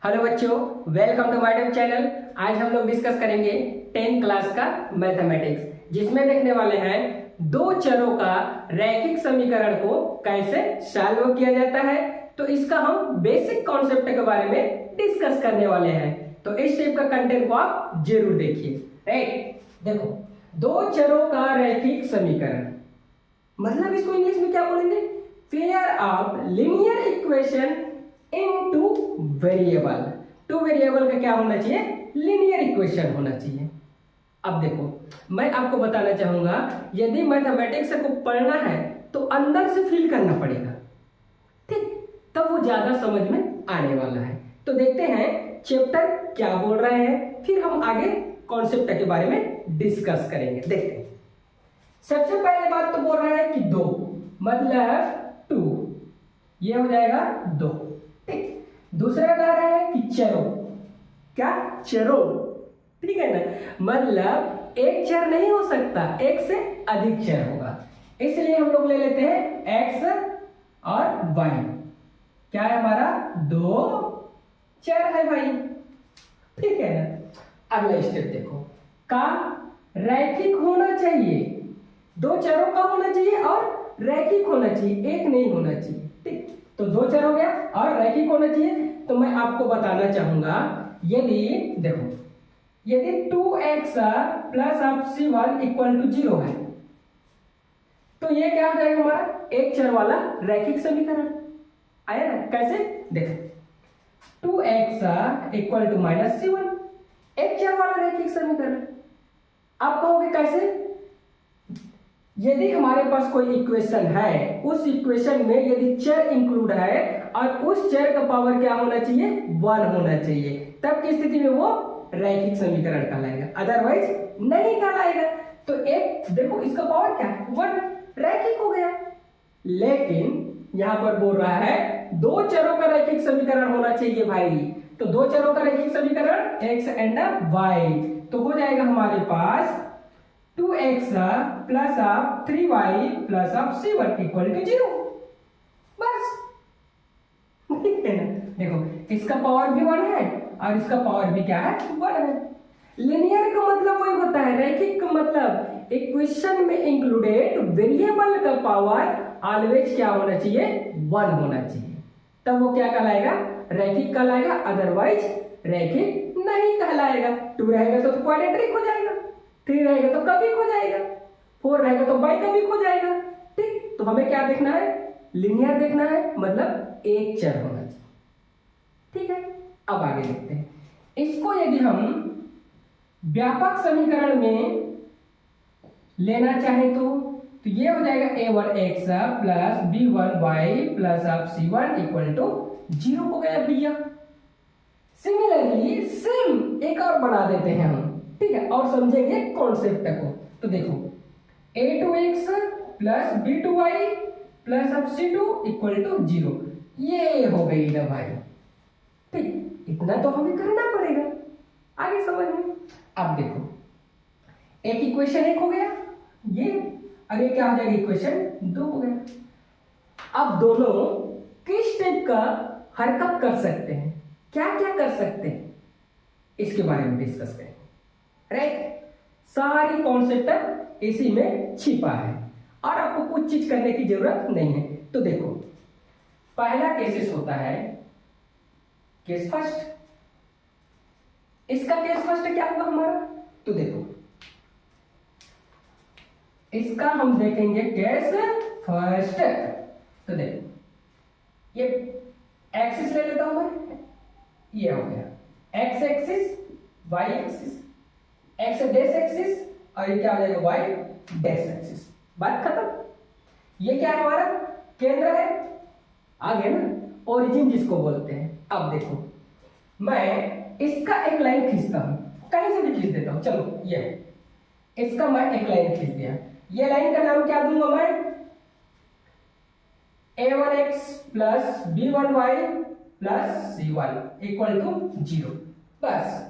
Hello बच्चों, welcome to my YouTube channel. आज हम लोग डिस्कस करेंगे 10th क्लास का मैथमेटिक्स, जिसमें देखने वाले हैं दो चरों का रैखिक समीकरण को कैसे सॉल्व किया जाता है। तो इसका हम बेसिक कॉन्सेप्ट के बारे में डिस्कस करने वाले हैं। तो इस टाइप का कंटेंट को आप जरूर देखिए। राइट, देखो, दो चरों का रैखिक समीकरण मतलब इसको इंग्लिश में क्या बोलेंगे? Pair of linear equation into variable. Two variable का क्या होना चाहिए? लीनियर इक्वेशन होना चाहिए। अब देखो, मैं आपको बताना चाहूंगा, यदि मैथमेटिक्स को पढ़ना है तो अंदर से फील करना पड़ेगा, ठीक, तब वो ज्यादा समझ में आने वाला है। तो देखते हैं चैप्टर क्या बोल रहे हैं, फिर हम आगे कॉन्सेप्ट के बारे में डिस्कस करेंगे। देखते हैं, सबसे पहले बात तो बोल रहा है कि दो मतलब टू, ये हो जाएगा दो, ठीक। दूसरा कह रहा है कि चरो, क्या? चरो, ठीक है ना। मतलब एक चर नहीं हो सकता, एक से अधिक चर होगा, इसलिए हम लोग ले लेते हैं एक्स और वाई। क्या है हमारा? दो चर है भाई, ठीक है ना। अगला स्टेप देखो, का रैखिक होना चाहिए, दो चरों का होना चाहिए और रैखिक होना चाहिए, एक नहीं होना चाहिए, ठीक। तो दो चर हो गया और रैखिक होना चाहिए। तो मैं आपको बताना चाहूंगा, यदि देखो, यदि 2x plus of c1 equal to 0 है, तो ये क्या हो जाएगा? हमारा एक चर वाला रैखिक समीकरण आया ना। कैसे? देखो, 2x equal to minus c1, एक चर वाला रैखिक समीकरण। आप कहोगे कैसे? यदि हमारे पास कोई इक्वेशन है, उस इक्वेशन में यदि चर इंक्लूड है और उस चर का पावर क्या होना चाहिए? 1 होना चाहिए, तब की स्थिति में वो रैखिक समीकरण कहलाएगा, अदरवाइज नहीं कहलाएगा। तो एक देखो, इसका पावर क्या है? 1, रैखिक हो गया। लेकिन यहां पर बोल रहा है दो चरों का रैखिक समीकरण होना चाहिए भाई। तो दो चरों का रैखिक समीकरण x एंड y, तो हो जाएगा हमारे पास 2x plus of 3y plus of c1 equal to 0। बस, ठीक है ना। देखो, इसका पावर भी 1 है और इसका पावर भी क्या है? 1 है। लिनियर का मतलब वही होता है, रैखिक का मतलब इक्वेशन में इंक्लूडेड वेरिएबल का पावर ऑलवेज क्या होना चाहिए? 1 होना चाहिए, तब वो क्या कहलाएगा? रैखिक कहलाएगा, अदरवाइज रैखिक नहीं कहलाएगा। 2 रहेगा तो क्वाड्रेटिक हो जाएगा, 3 रहेगा तो कबिक हो जाएगा, 4 रहेगा तो बाइकबिक हो जाएगा, ठीक। तो हमें क्या देखना है? लिनियर देखना है, मतलब एक चर होना चाहिए, ठीक है। अब आगे देखते हैं, इसको यदि हम व्यापक समीकरण में लेना चाहे तो ये हो जाएगा a1x plus b1y plus of c1 equal to 0 हो गया भैया। सिमिलरली सेम एक और बना देते हैं हम, ठीक है, और समझेंगे कॉन्सेप्ट को। तो देखो, a2x plus b2y plus of c2 equal to 0, ये हो गई ना भाई, ठीक। इतना तो हमें करना पड़ेगा आगे समझ में। अब देखो, एक इक्वेशन एक हो गया ये, और ये क्या हो जाएगा? इक्वेशन 2 हो गया। अब दोनों किस टाइप का हरकत कर सकते हैं, क्या क्या कर सकते हैं, इसके बारे में डिस्कस करेंगे। राइट, सारी कॉन्सेप्ट इसी में छिपा है और आपको कुछ चीज करने की जरूरत नहीं है। तो देखो, पहला केसेस होता है केस फर्स्ट। इसका केस फर्स्ट क्या होगा हमारा? तो देखो, इसका हम देखेंगे केस फर्स्ट। तो देखो, ये एक्सिस ले लेता हूं मैं, ये हो गया x axis, y axis, x dash axis, और ये क्या हो जाएगा? Y dash axis. बात खत्म। ये क्या है? हमारा केंद्र है, आगे ना ओरिजिन जिसको बोलते हैं। अब देखो, मैं इसका एक लाइन खींचता हूं, कहीं से भी खींच देता हूं, चलो ये इसका मैं एक लाइन खींच दिया। ये लाइन का नाम क्या दूंगा मैं? a1x plus b1y plus c1 equal to 0। बस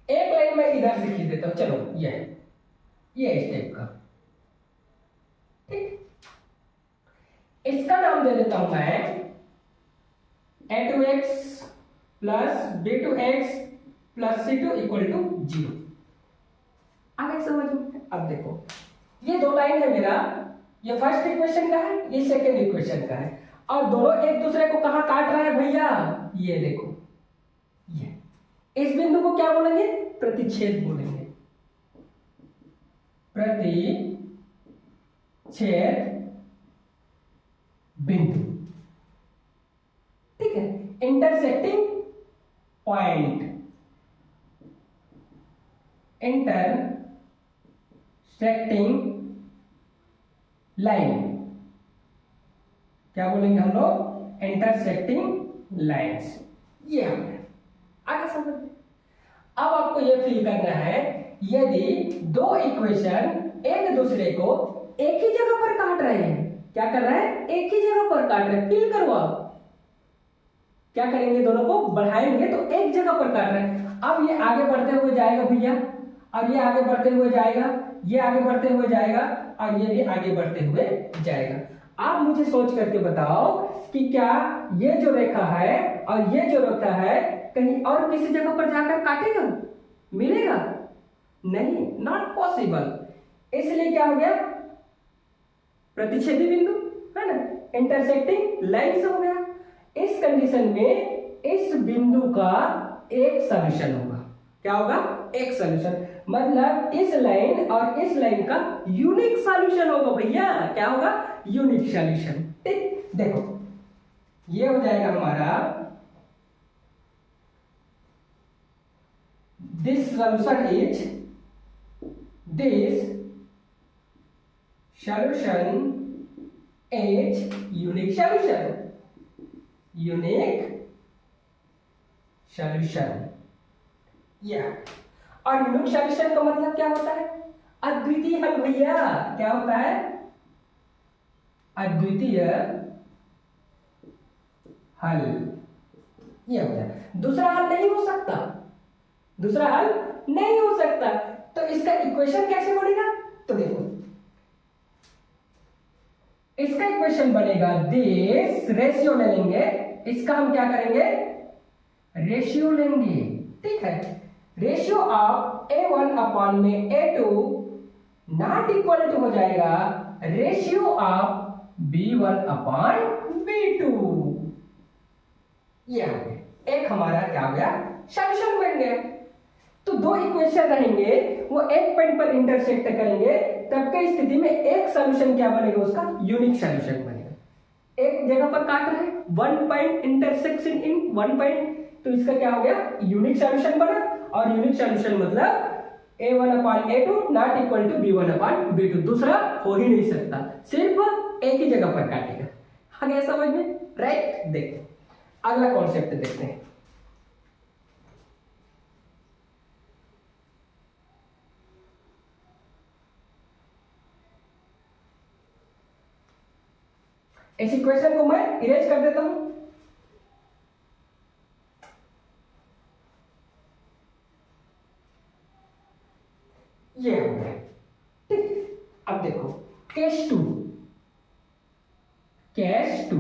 एक लाइन मैं इधर से खींच देता हूं, चलो ये इस टाइप का, ठीक। इसका नाम दे देता हूं मैं a2x plus b2x plus c2 equal to 0। आगे समझ में? अब देखो ये दो लाइन है मेरा, ये फर्स्ट इक्वेशन का है, ये सेकेंड इक्वेशन का है, और दोनों एक दूसरे को कहां काट रहा है भैया? ये देखो, ये इस बिंदु को क्या बोलेंगे? प्रतिच्छेद बोलेंगे। प्रतिच्छेद बिंदु, ठीक है, इंटरसेक्टिंग पॉइंट, इंटरसेक्टिंग लाइन, क्या बोलेंगे हम लोग? Intersecting lines. ये हो गया। आगे समझ में? अब आपको ये फील करना है, यदि दो इक्वेशन एक दूसरे को एक ही जगह पर काट रहे हैं, क्या कर रहा है? एक ही जगह पर काट रहे हैं, फील करो आप। क्या करेंगे? दोनों को बढ़ाएंगे तो एक जगह पर काट रहे हैं। अब ये आगे बढ़ते हुए जाएगा भैया, अब ये आगे बढ़ते हुए जाएगा, ये आगे बढ़ते हुए जाएगा, और ये भी आगे बढ़ते हुए जाएगा। आप मुझे सोच करके बताओ कि क्या ये जो रेखा है और ये जो रेखा है कहीं और किसी जगह पर जाकर काटेगा? मिलेगा? नहीं, नॉट पॉसिबल। इसलिए क्या हो गया? प्रतिच्छेदी बिंदु, है ना, इंटरसेक्टिंग लाइंस हो गया। इस कंडीशन में इस बिंदु का एक सॉल्यूशन होगा। क्या होगा? एक सॉल्यूशन, मतलब इस लाइन और इस लाइन का यूनिक सॉल्यूशन होगा भैया। क्या होगा? Unique solution. ठीक, देखो ये हो जाएगा हमारा, this solution is, this solution is unique solution, unique solution. या और यूनिक सॉल्यूशन का मतलब क्या होता है? अद्वितीय हल भैया। क्या होता है? अद्वितीय हल। ये होता है, दूसरा हल नहीं हो सकता, दूसरा हल नहीं हो सकता। तो इसका इक्वेशन कैसे बनेगा? तो देखो इसका इक्वेशन बनेगा, दिस रेशियो ले लेंगे, इसका हम क्या करेंगे? रेशियो लेंगे। ठीक है, रेशियो ऑफ a1 अपॉन में a2 नॉट इक्वल टू हो जाएगा ratio of b1 upon b2। ये एक हमारा क्या हो गया? सॉल्यूशन बन गया। तो दो इक्वेशन रहेंगे, वो एक पॉइंट पर इंटरसेक्ट करेंगे, तब की स्थिति में एक सॉल्यूशन क्या बनेगा? उसका यूनिक सॉल्यूशन बनेगा। एक जगह पर काट रहे हैं, one point intersection in one point, तो इसका क्या हो गया? यूनिक सॉल्यूशन बना। और यूनिक सॉल्यूशन मतलब a1 upon a2 not equal to b1 upon b2, दूसरा हो ही नहीं सकता, सिर्फ एक ही जगह पर काटेगा। आ गया समझ में? राइट। देखते अगला कॉन्सेप्ट देखते हैं। इस इक्वेशन को मैं इरेज कर देता हूं। ये हो गया। ठीक, अब देखो case two, case two,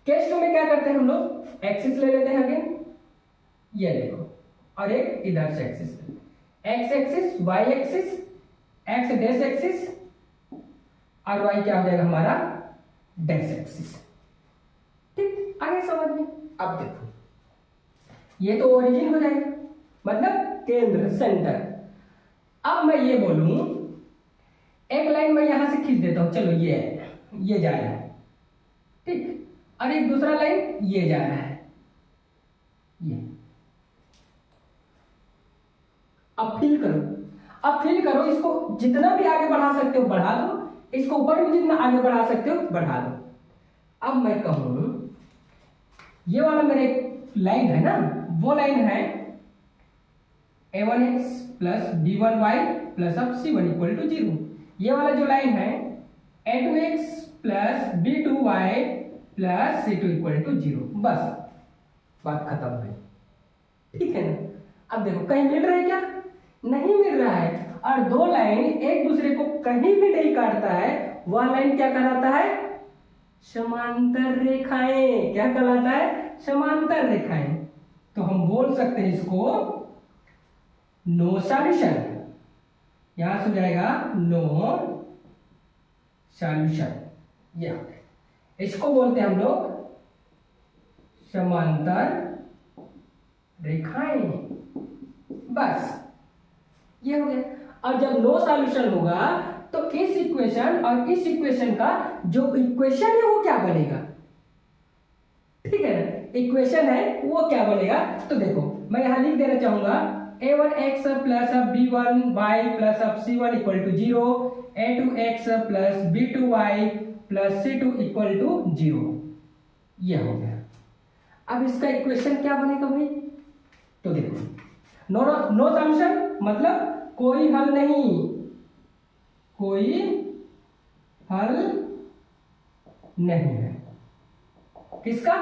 case two में क्या करते हैं हम लोग? एक्सिस ले लेते हैं अगेन, ये देखो, और एक इधर से axis, x axis, y axis, x dash axis, और वाई क्या हो जाएगा हमारा? Dash axis. ठीक, आगे समझ में? अब देखो ये तो ओरिजिन हो जाएगा, मतलब केंद्र, सेंटर। अब मैं ये बोलूं, एक लाइन मैं यहां से खींच देता हूं, चलो ये जा रहा है, ठीक, और एक दूसरा लाइन ये जा रहा है, ये। अब फील करो, अब फील करो, इसको जितना भी आगे बढ़ा सकते हो बढ़ा दो, इसको ऊपर भी जितना आगे बढ़ा सकते हो बढ़ा दो। अब मैं कहूं ये वाला मेरे लाइन है ना, वो लाइन है a1x प्लस b1y प्लस अब c1 इक्वल टू 0। ये वाला जो लाइन है a2x plus b2y plus c2 equal to 0। बस बात खत्म है, ठीक है ना? अब देखो कहीं मिल रहा है क्या? नहीं मिल रहा है। और दो लाइन एक दूसरे को कहीं भी नहीं काटता है, वह लाइन क्या कहलाता है? समांतर रेखाएं। क्या कहलाता है? समांतर रेखाएं। बोल सकते हैं इसको नो सॉल्यूशन। यहां से हो जाएगा नो सॉल्यूशन। यह इसको बोलते हैं हम लोग समांतर रेखाएं। बस ये हो गया। और जब नो सॉल्यूशन होगा तो इस इक्वेशन और इस इक्वेशन का जो इक्वेशन है वो क्या बनेगा, ठीक है ना, इक्वेशन है वो क्या बनेगा। तो देखो मैं यहां लिख देना चाहूंगा a1x plus b1y plus c1 equal to 0, a2x plus b2y plus c2 equal to 0। यह हो गया। अब इसका इक्वेशन क्या बनेगा भाई, तो देखो नो नो सॉल्यूशन मतलब कोई हल नहीं, कोई हल नहीं है किसका,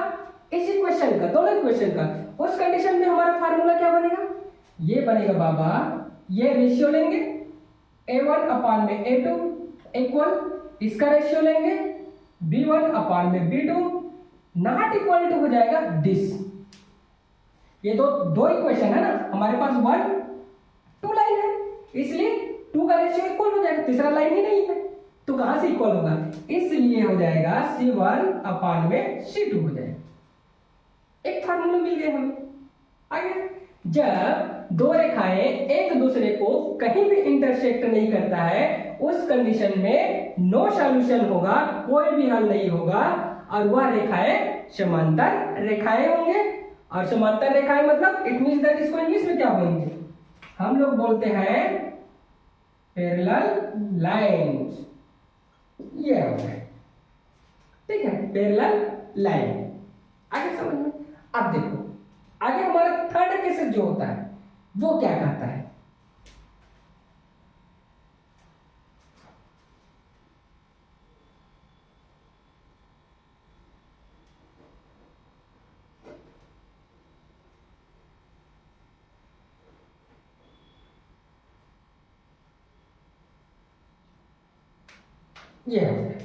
इस इक्वेशन का, दोनों इक्वेशन का। उस कंडीशन में हमारा फार्मूला क्या बनेगा, ये बनेगा बाबा, ये रेशियो लेंगे a1 अपान में a2 इक्वल इसका रेशियो लेंगे b1 अपान में b2 नॉट इक्वल टू हो जाएगा दिस। ये दो इक्वेशन है ना हमारे पास, 1 2 लाइन है इसलिए 2 का रेशियो इक्वल हो जाएगा, तीसरा लाइन ही नहीं है तो कहां से इक्वल होगा, इसलिए हो जाएगा c1 अपान में c2 हो जाएगा। एक फार्मूला मिल गया हमें। आगे जब दो रेखाएं एक दूसरे को कहीं भी इंटरसेक्ट नहीं करता है उस कंडीशन में नो सॉल्यूशन होगा, कोई भी हल नहीं होगा और वह रेखाएं समांतर रेखाएं होंगे। और समांतर रेखाएं मतलब इट मींस दैट इसको इंग्लिश में क्या बोलेंगे, हम लोग बोलते हैं पैरेलल लाइंस। ये हो गया, ठीक है, पैरेलल लाइन। आगे समझ में। अब देखो आगे हमारा थर्ड केस जो होता है वो क्या कहता है, ये हो गया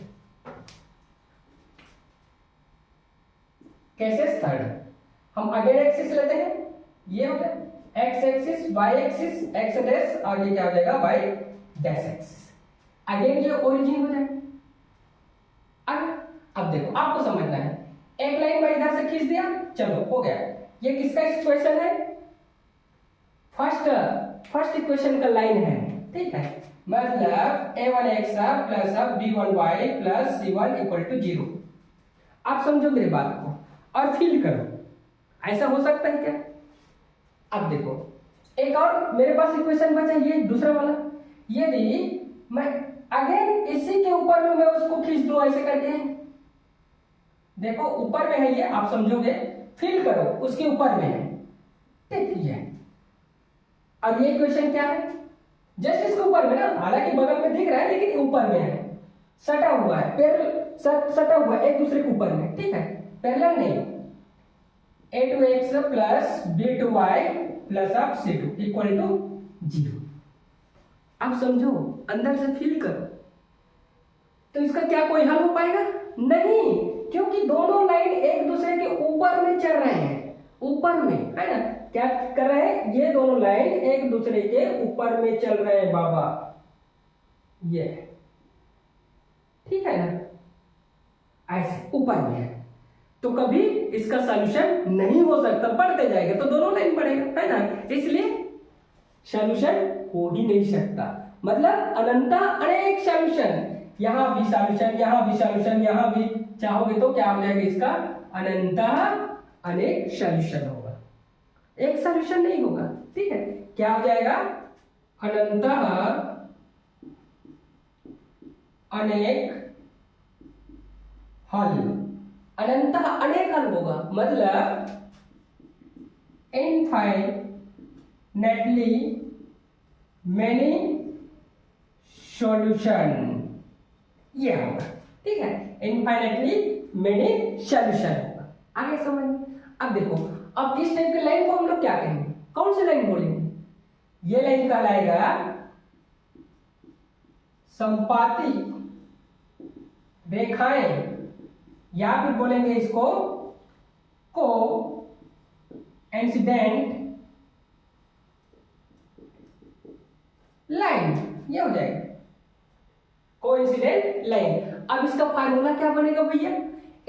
केसेस थर्ड। हम अगेन एक्सिस लेते हैं, ये हो गया x axis, y axis, x dash और ये क्या हो जाएगा वाई डैश एक्सिस। अगेन ये ओरिजिन हो जाएगा। अब देखो आपको समझना है, एक लाइन मैं इधर से खींच दिया, चलो हो गया। ये किसका इक्वेशन है, फर्स्ट इक्वेशन का लाइन है, ठीक है, मतलब a1x plus b1y plus c1 equal to 0। आप समझो मेरी बात को और फील करो, ऐसा हो सकता है क्या। अब देखो एक और मेरे पास इक्वेशन बचा, ये दूसरा वाला, यदि मैं अगेन इसी के ऊपर में मैं उसको खींच दूं ऐसे करके, देखो ऊपर में है ये, आप समझोगे, फील करो उसके ऊपर में है, ठीक है। अब ये इक्वेशन क्या है, जस्ट इसके ऊपर में ना, हालांकि बगल में दिख रहा है लेकिन ऊपर में है, सटा हुआ है, सटा हुआ है एक दूसरे के ऊपर में, ठीक है, पैरेलल नहीं। a2x plus b2y plus c2 equal to 0। आप समझो, अंदर से फील करो, तो इसका क्या कोई हल हो पाएगा, नहीं, क्योंकि दोनों लाइन एक दूसरे के ऊपर में चल रहे हैं, ऊपर में है ना, क्या कर रहे हैं, ये दोनों लाइन एक दूसरे के ऊपर में चल रहे हैं बाबा, ये ठीक है ना, ऐसे ऊपर में है, तो कभी इसका सॉल्यूशन नहीं हो सकता, बढ़ते जाएगा तो दोनों लाइन बढ़ेगा, है ना, इसलिए सॉल्यूशन हो ही नहीं सकता। मतलब अनंत अनेक सॉल्यूशन, यहां भी सॉल्यूशन, यहां भी सॉल्यूशन, यहां भी चाहोगे तो क्या हो जाएगा इसका, अनंत अनेक सॉल्यूशन होगा, एक सॉल्यूशन नहीं होगा, ठीक है, क्या हो जाएगा, अनंत अनेक हल, अनंत अनेक हल होगा, मतलब इनफाइनेटली मेनी सॉल्यूशन, ये होगा, ठीक है, इनफाइनेटली मेनी सॉल्यूशन होगा। आगे समझ में। अब देखो, अब इस टाइप के लाइन को हम लोग क्या कहेंगे, कौन सी लाइन बोलेंगे, ये लाइन कहलाएगा संपाती रेखाएं, या फिर बोलेंगे इसको को इंसिडेंट लाइन, ये हो जाएगा कोइंसिडेंट लाइन। अब इसका फार्मूला क्या बनेगा भैया?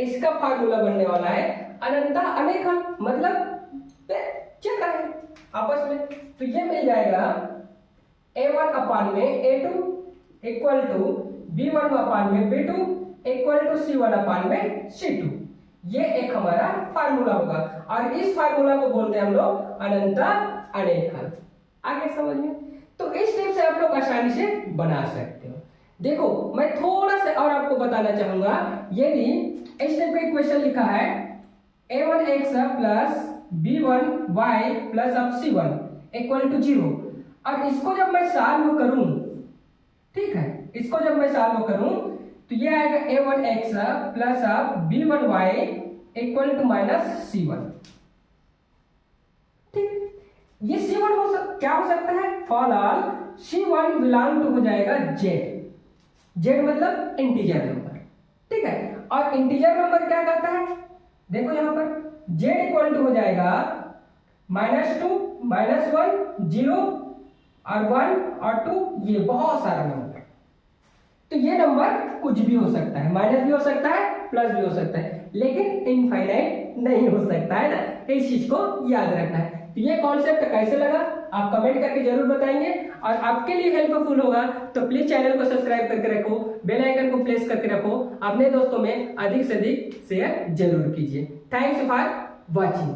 इसका फार्मूला बनने वाला है अनंता अनेका, मतलब चल रहा है आपस में। तो ये मिल जाएगा a1 अपान में a2 इक्वल टू b1 अपान में b2 इक्वल टू c1 अपान में c2। ये एक हमारा फार्मूला होगा और इस फार्मूला को बोलते हैं हम लोग अनंता अनेकन। आगे समझ में? तो इस टिप से आप लोग आसानी से बना सकते हो। देखो मैं थोड़ा सा और आपको बताना चाहूंगा, यदि इस टाइप का इक्वेशन लिखा है a1x प्लस b1y प्लस अब c1 इक्वल टू 0, और इसको जब मैं सॉल्व करूं, ठीक है, इसको जब मैं सॉल्व करूं तो ये आएगा a1x प्लस अब b1y equal to minus c1। ठीक, ये c1 क्या हो सकता है? For all c1 belong to हो जाएगा z मतलब इंटीजर नंबर, ठीक है। और इंटीजर नंबर क्या कहता है? देखो यहां पर z इक्वल टू हो जाएगा -2 -1 0 और 1 और 2, ये बहुत सारा नंबर। तो ये नंबर कुछ भी हो सकता है, माइनस भी हो सकता है, प्लस भी हो सकता है, लेकिन इनफाइनाइट नहीं हो सकता है ना। इस चीज को याद रखना है। तो ये कॉन्सेप्ट कैसे लगा आप कमेंट करके जरूर बताएंगे, और आपके लिए हेल्पफुल होगा तो प्लीज चैनल को सब्सक्राइब करके रखो, बेल आइकन को प्रेस करके रखो, अपने दोस्तों में अधिक से अधिक शेयर जरूर कीजिए। Thanks for watching.